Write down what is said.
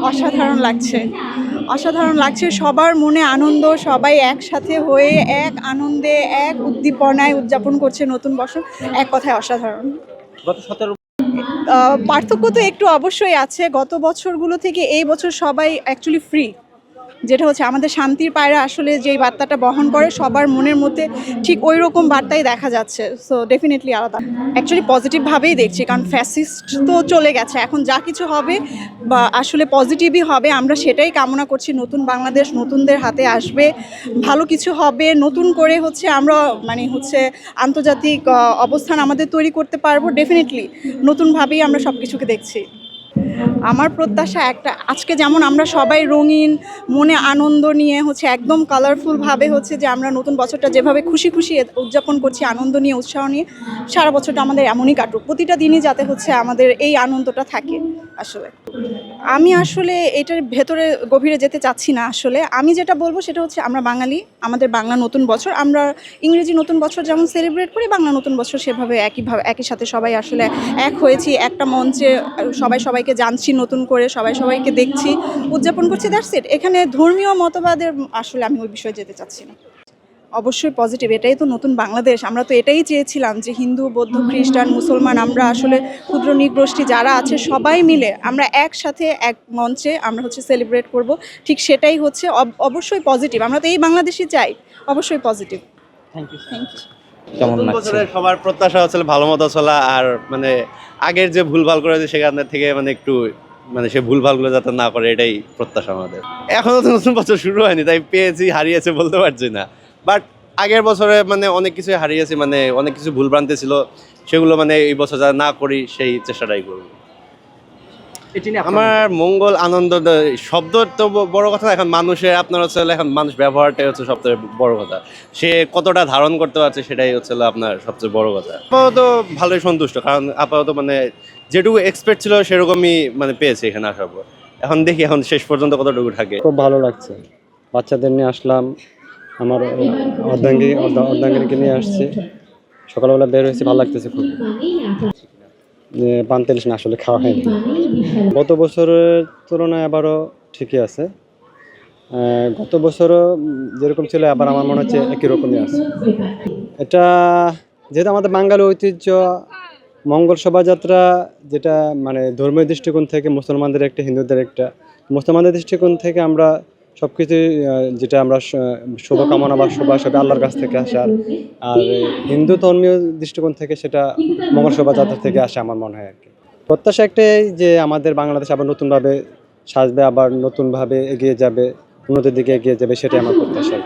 অসাধারণ লাগছে, অসাধারণ লাগছে। সবার মনে আনন্দ, সবাই একসাথে হয়ে এক আনন্দে এক উদ্দীপনায় উদযাপন করছে নতুন বছর। এক কথায় অসাধারণ। গত 17 পার্থক্য তো একটু অবশ্যই আছে। গত বছরগুলো থেকে এই বছর সবাই অ্যাকচুয়ালি ফ্রি, যেটা হচ্ছে আমাদের শান্তির পায়রা আসলে যেই বার্তাটা বহন করে সবার মনের মধ্যে ঠিক ওই রকম বার্তাই দেখা যাচ্ছে। সো ডেফিনেটলি আলাদা। অ্যাকচুয়ালি পজিটিভভাবেই দেখছি, কারণ ফ্যাসিস্ট তো চলে গেছে, এখন যা কিছু হবে বা আসলে পজিটিভই হবে। আমরা সেটাই কামনা করছি, নতুন বাংলাদেশ নতুনদের হাতে আসবে, ভালো কিছু হবে, নতুন করে হচ্ছে আমরা আন্তর্জাতিক অবস্থান আমাদের তৈরি করতে পারবো। ডেফিনেটলি নতুনভাবেই আমরা সব কিছুকে দেখছি। আমার প্রত্যাশা একটা, আজকে যেমন আমরা সবাই রঙিন মনে আনন্দ নিয়ে একদম কালারফুলভাবে যে আমরা নতুন বছরটা যেভাবে খুশি খুশি উদযাপন করছি, আনন্দ নিয়ে উৎসাহ নিয়ে, সারা বছরটা আমাদের এমনই কাটুক। প্রতিটা দিনই যাতে আমাদের এই আনন্দটা থাকে। আসলে আমি এটার ভেতরে গভীরে যেতে চাচ্ছি না। আসলে আমি যেটা বলবো সেটা হচ্ছে, আমরা বাঙালি, আমাদের বাংলা নতুন বছর, আমরা ইংরেজি নতুন বছর যেমন সেলিব্রেট করি, বাংলা নতুন বছর সেভাবে একই সাথে সবাই এক হয়েছি, একটা মঞ্চে সবাই সবাইকে জানছি, নতুন করে সবাই সবাইকে দেখছি, উদযাপন করছি। That's it. এখানে ধর্মীয় মতবাদের আমি ওই বিষয়ে যেতে চাচ্ছি না। অবশ্যই পজিটিভ, এটাই তো নতুন বাংলাদেশ। আমরা তো এটাই চেয়েছিলাম যে হিন্দু, বৌদ্ধ, খ্রিস্টান, মুসলমান, আমরা ক্ষুদ্র নৃগোষ্ঠী যারা আছে সবাই মিলে আমরা একসাথে এক মঞ্চে আমরা সেলিব্রেট করব। ঠিক সেটাই অবশ্যই পজিটিভ। আমরা তো এই বাংলাদেশই চাই, অবশ্যই পজিটিভ। Thank you. কেমন লাগছে? সবার প্রত্যাশা হচ্ছে ভালো মতো চলা, আর আগের যে ভুলভাল করেছে সেখান থেকে একটু সে ভুলভালগুলো যাতে না করে, এটাই প্রত্যাশা আমাদের। এখনো তো নতুন বছর শুরু হয়নি, তাই পেয়েছি হারিয়েছে বলতে পারছি না। বাট আগের বছরে অনেক কিছু হারিয়েছি, অনেক কিছু ভুলভ্রান্তি ছিল, সেগুলো এই বছর যা না করি সেই চেষ্টাটাই করব। আমার মঙ্গল আনন্দ শব্দ তো বড় কথা না, এখন মানুষের আপনার এখন মানুষ ব্যবহারটাই হচ্ছে সবচেয়ে বড় কথা। সে কতটা ধারণ করতে পারছে সেটাই হচ্ছে আপনার সবচেয়ে বড় কথা। আপাতত ভালোই সন্তুষ্ট, কারণ আপাতত যেটুকু এক্সপেক্ট ছিল সেরকমই পেয়েছি এখানে আসার পর। এখন দেখি এখন শেষ পর্যন্ত কতটুকু থাকে। খুব ভালো লাগছে, বাচ্চাদের নিয়ে আসলাম, আমার অর্ধাঙ্গিনীকে নিয়ে আসছি, সকালবেলা বের হয়েছি, ভালো লাগতেছে খুব। পান্তেলিশ না আসলে খাওয়া হয়নি। গত বছরের তুলনায় আবারও ঠিকই আছে। গত বছরও যেরকম ছিল আবার আমার মনে হচ্ছে একই রকমই আছে। এটা যেহেতু আমাদের বাঙালি ঐতিহ্য, মঙ্গল শোভাযাত্রা, যেটা ধর্মীয় দৃষ্টিকোণ থেকে মুসলমানদের একটা, হিন্দুদের একটা। মুসলমানদের দৃষ্টিকোণ থেকে আমরা সব কিছু যেটা আমরা শুভকামনা বা শুভাশয় আল্লাহর কাছ থেকে আসে, আর হিন্দু ধর্মীয় দৃষ্টিকোণ থেকে সেটা মঙ্গল শোভাযাত্রা থেকে আসে আমার মনে হয় আর কি। প্রত্যাশা একটাই যে আমাদের বাংলাদেশ আবার নতুনভাবে সাজবে, আবার নতুনভাবে এগিয়ে যাবে, উন্নতির দিকে এগিয়ে যাবে, সেটাই আমার প্রত্যাশা।